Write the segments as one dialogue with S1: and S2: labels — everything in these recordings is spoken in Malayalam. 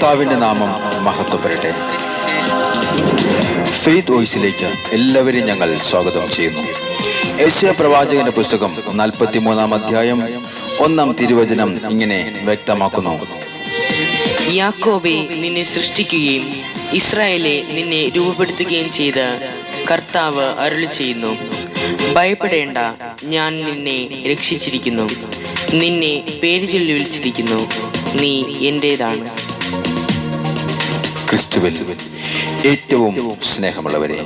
S1: കർത്താവിന്റെ നാമം മഹത്വപ്പെടട്ടെ. ഫെയ്ത്ത് വോയിസിലേക്ക് എല്ലാവരെയും ഞങ്ങൾ സ്വാഗതം ചെയ്യുന്നു. യെശയ്യാ പ്രവാചകന്റെ പുസ്തകം 43-ാം അധ്യായം 1-ാം തിരുവചനം ഇങ്ങനെ വ്യക്തമാക്കുന്നു:
S2: യാക്കോബേ, നിന്നെ സൃഷ്ടിക്കുകയും ഇസ്രായേലെ നിന്നെ രൂപപ്പെടുത്തുകയും ചെയ്ത കർത്താവ് അരുളി ചെയ്യുന്നു, ഭയപ്പെടേണ്ട, ഞാൻ നിന്നെ രക്ഷിച്ചിരിക്കുന്നു, നിന്നെ പേര് ചൊല്ലി വിളിച്ചിരിക്കുന്നു, നീ എന്റേതാണ്.
S1: ക്രിസ്തുവിൽ ഏറ്റവും സ്നേഹമുള്ളവരെ,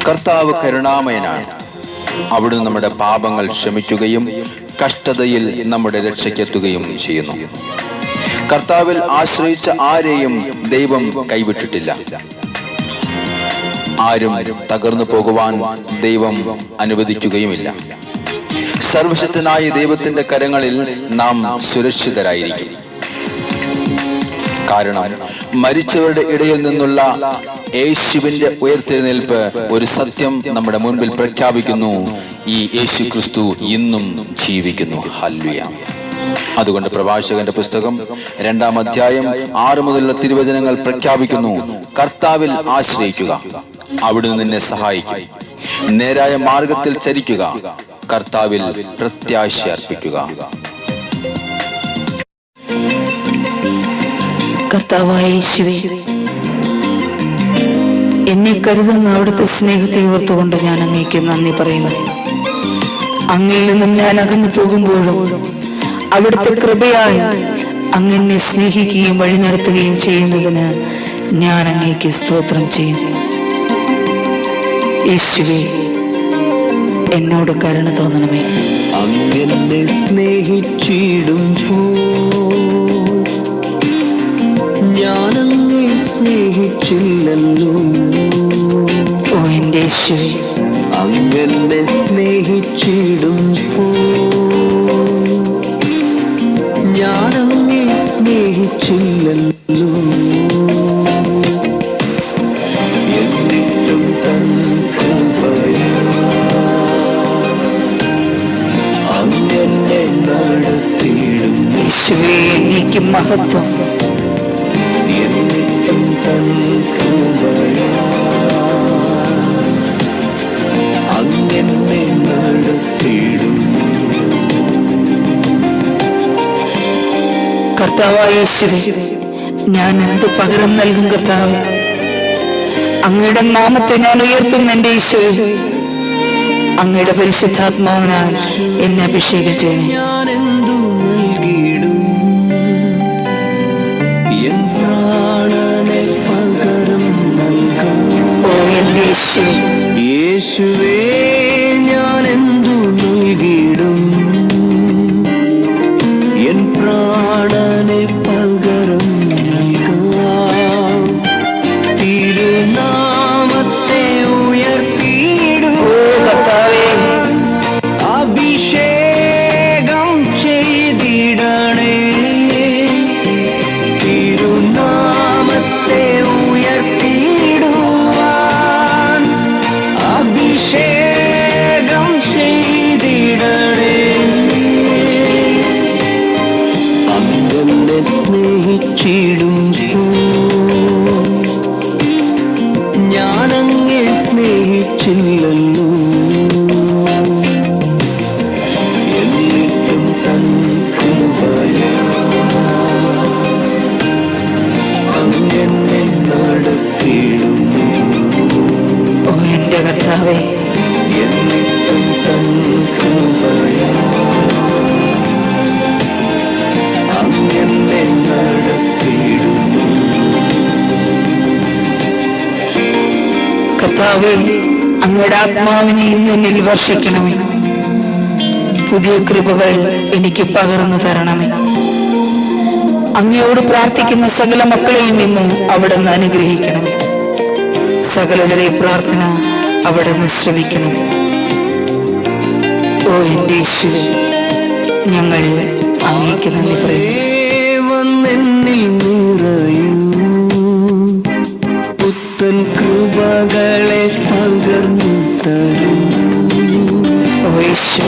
S1: കർത്താവ് കരുണാമയനാണ്. അവിടുന്ന് നമ്മുടെ പാപങ്ങൾ ക്ഷമിക്കുകയും കഷ്ടതയിൽ നമ്മുടെ രക്ഷയ്ക്കെത്തുകയും ചെയ്യുന്നു. കർത്താവിൽ ആശ്രയിച്ച ആരെയും ദൈവം കൈവിട്ടിട്ടില്ല. ആരും തകർന്നു പോകുവാൻ ദൈവം അനുവദിക്കുകയുമില്ല. സർവശക്തനായ ദൈവത്തിന്റെ കരങ്ങളിൽ നാം സുരക്ഷിതരായിരിക്കും. കാരണം മരിച്ചവരുടെ ഇടയിൽ നിന്നുള്ള യേശുവിന്റെ ഉയർത്തെഴുന്നേൽപ്പ് ഒരു സത്യം നമ്മുടെ മുൻപിൽ പ്രഖ്യാപിക്കുന്നു: ഈ യേശു ക്രിസ്തു ഇന്നും ജീവിക്കുന്നു. ഹല്ലേലൂയ. അതുകൊണ്ട് പ്രവാചകന്റെ പുസ്തകം 2-ാം അധ്യായം 6 മുതലുള്ള തിരുവചനങ്ങൾ പ്രഖ്യാപിക്കുന്നു: കർത്താവിൽ ആശ്രയിക്കുക, അവിടുന്ന് നിന്നെ സഹായിക്കും. നേരായ മാർഗത്തിൽ ചരിക്കുക, കർത്താവിൽ പ്രത്യാശ അർപ്പിക്കുക.
S3: കർത്താവായ യേശുവേ, എന്നെ കരുതുന്ന അവിടുത്തെ സ്നേഹത്തെ ഓർത്തുകൊണ്ട് ഞാൻ അങ്ങേക്ക് നന്ദി പറയുന്നു. അങ്ങയിൽ നിന്നും ഞാൻ അകന്നു പോകുമ്പോഴും അവിടുത്തെ കൃപയാൽ അങ്ങെന്നെ സ്നേഹിക്കുകയും വഴി നടത്തുകയും ചെയ്യുന്നതിന് ഞാൻ അങ്ങേക്ക് സ്തോത്രം ചെയ്യുന്നു. യേശുവേ, എന്നോട് കരുണ തോന്നണമേ.
S4: അങ്ങെന്നെ സ്നേഹിച്ചിടുമ്പോൾ ഞാനങ്ങെ സ്നേഹിച്ചില്ലല്ലോ.
S3: ഓ എന്റെ യേശുവേ,
S4: അങ്ങെന്നെ സ്നേഹിച്ചിടുമ്പോൾ ഞാനങ്ങെ സ്നേഹിച്ചില്ലല്ലോ. എന്നിട്ടും തൻ കൃപയാൽ അങ്ങെന്നെ നടത്തിയിടും.
S3: യേശുവേ, അങ്ങേക്ക് മഹത്വം.
S4: എന്നിട്ടും തൻ കൃപയാൽ അങ്ങെന്നെ നടത്തിയിടും.
S3: കർത്താവായ യേശുവേ, ഞാൻ എന്ത് പകരം നൽകും കർത്താവേ? അങ്ങയുടെ നാമത്തെ ഞാൻ ഉയർത്തുന്നു എന്റെ ഈശോയെ. അങ്ങയുടെ പരിശുദ്ധാത്മാവിനാൽ എന്നെ അഭിഷേകം ചെയ്യണം.
S4: ഞാൻ എന്തു നൽകിയിടും, എൻ പ്രാണനെ പകരം നൽകാം.
S3: ഓ എന്റെ യേശുവേ,
S4: യേശുവേ, ഞാൻ എന്തു നൽകിയിടും, എൻ പ്രാണനെ പകരം നൽകാം. തിരുനാമത്തെ ഉയർത്തിയിടും.
S3: ഓ കർത്താവേ,
S4: അഭിഷേകം ചെയ്തിടണേ. തിരുനാമത്തെ ഉയർത്തിയിടുവാൻ അഭിഷേകം ചെയ്തിടണേ. അങ്ങെന്നെ സ്നേഹിച്ചിടും, ഞാനങ്ങെ സ്നേഹിച്ചില്ലല്ലോ. എന്നിട്ടും തൻ കൃപയാൽ അങ്ങെന്നെ നടത്തിയിടുന്നു.
S3: ഓ എന്റെ കർത്താവേ,
S4: എന്നിട്ടും തൻ കൃപയാൽ അങ്ങെന്നെ നടത്തിയിടുന്നു.
S3: കർത്താവേ, അങ്ങയുടെ ആത്മാവിനെ ഇന്ന് എന്നിൽ വർഷിക്കണമേ. പുതിയ കൃപകൾ എനിക്ക് പകർന്നു തരണമേ. അങ്ങയോട് പ്രാർത്ഥിക്കുന്ന സകല മക്കളെയും ഇന്ന് അവിടുന്ന് അനുഗ്രഹിക്കണമേ. സകലരുടെ പ്രാർത്ഥന അവിടുന്ന് ശ്രമിക്കണമേ. ഓ എന്റെ യേശുവേ, ഞങ്ങൾ അങ്ങേക്ക് നന്ദി പറയുന്നു.
S4: വന്നെന്നിൽ നിറയൂ, പുത്തൻ കൃപകളെ പകർന്നു തരൂ.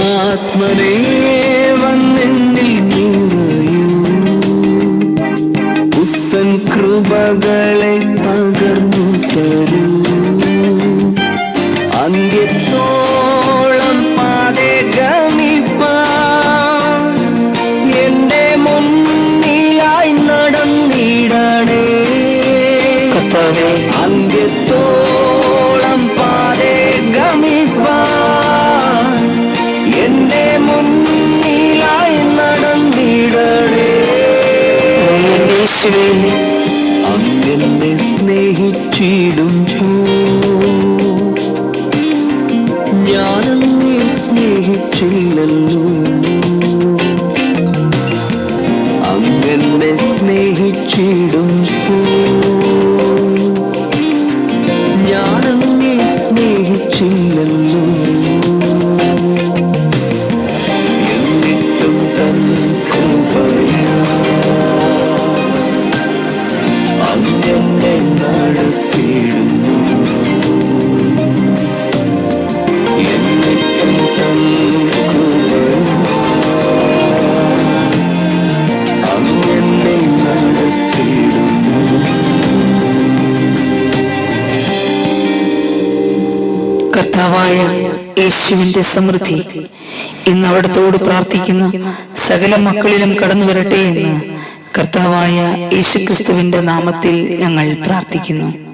S4: ആത്മനേ വന്നെന്നിൽ നിറയൂ, കൃപകളെ പകർന്നു തരൂ. അന്ത്യത്തോളം പാതെ ഗമിപ്പാൻ എന്റെ മുന്നിലായി നടന്നിടണേ.
S3: കർത്താവേ,
S4: അന്ത്യത്തോളം പാതെ ഗമിപ്പാൻ എന്റെ മുന്നിലായി നടന്നിടണേ.
S3: യേശുവേ,
S4: അങ്ങെന്നെ സ്നേഹിച്ചിടുമ്പോ ഞാനങ്ങെ സ്നേഹിച്ചില്ലല്ലോ. അങ്ങെന്നെ സ്നേഹിച്ചിടുമ്പോ ഞാനങ്ങെ സ്നേഹിച്ചില്ലല്ലോ. എന്നിട്ടും തൻ കൃപയാ അങ്ങെന്നെ നടത്തിയിടുന്നു. എന്നിട്ടും തൻ കൃപയാ അങ്ങെന്നെ നടത്തിയിടുന്നു.
S3: കർത്താവായ യേശുവിന്റെ സമൃദ്ധി ഇന്ന് അവിടത്തോട് പ്രാർത്ഥിക്കുന്ന സകല മക്കളിലും കടന്നു വരട്ടെ എന്ന് കർത്താവായ യേശുക്രിസ്തുവിന്റെ നാമത്തിൽ ഞങ്ങൾ പ്രാർത്ഥിക്കുന്നു.